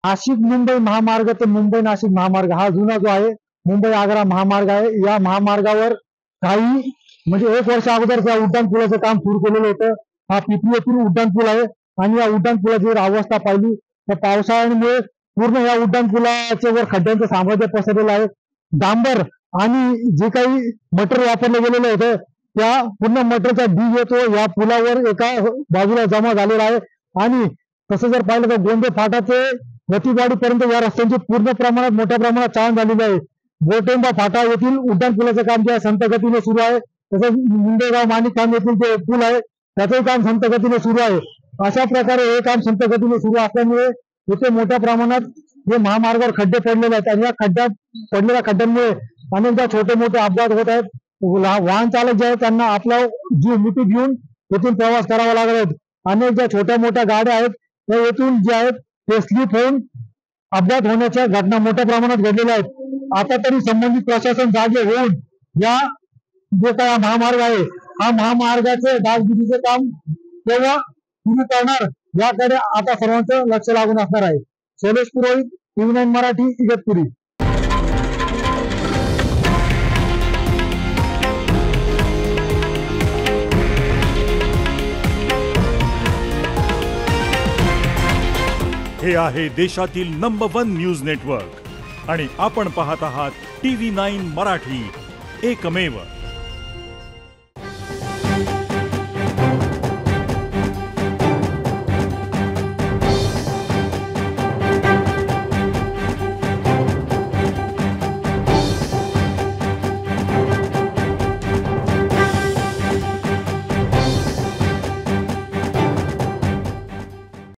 नाशिक मुंबई महामार्ग ते मुंबई नाशिक महामार्ग हा जुना जो आहे मुंबई आग्रा महामार्ग आहे। या महामार्गावर काही म्हणजे 1 वर्ष अगोदर त्या उड्डाण पुलाचं काम सुरू केलेलं होतं। हा पिपरी येथील उड्डाण पूल आहे आणि या उड्डाण पुलाची जर अवस्था पाहिली तर पावसाळ्यामुळे पूर्ण या उड्डाण पुलाच्या वर खड्ड्यांचं साम्राज्य पसरलेलं आहे। डांबर आणि जे काही मटेरियल वापरलं गेलेलं होतं त्या पूर्ण मटेरियलचा ढीग येतो या पुलावर एका बाजूला जमा झालेला आहे। आणि तसं जर पाहिलं तर गोंदे फाटा ते वतीवाडीपर्यंत या रस्त्यांची पूर्ण प्रमाणात मोठ्या प्रमाणात चाळण झालेली आहे। गोटेंबा फाटा येथील उड्डाण पुलाचं काम जे संत गतीने सुरू आहे। तसंच मुंडेगाव माणिकखांब येथील जे पूल आहे त्याचंही काम संत गतीने सुरू आहे। अशा प्रकारे हे काम संत गतीने सुरू असल्यामुळे इथे मोठ्या प्रमाणात हे महामार्गावर खड्डे पडलेले आहेत आणि या पडलेल्या खड्ड्यांमुळे अनेकदा छोटे मोठे अपघात होत आहेत। वाहन चालक जे आहेत त्यांना आपला जीव मुठीत घेऊन येथून प्रवास करावा लागत आहेत। अनेक ज्या छोट्या मोठ्या गाड्या आहेत त्या येथून जे आहेत ते स्लिप होऊन अपघात होण्याच्या घटना मोठ्या प्रमाणात घडलेल्या आहेत। आता तरी संबंधित प्रशासन जागे होऊन या जे काय महामार्ग आहे हा महामार्गाचे डागडुजीचे काम केव्हा सुरू करणार याकडे आता सर्वांचं लक्ष लागून असणार आहे। शैलेश पुरोहित, TV9 मराठी, इगतपुरी। हे आहे देशातील नंबर 1 न्यूज नेटवर्क आणि आपण पाहत आहात TV9 मराठी, एकमेव।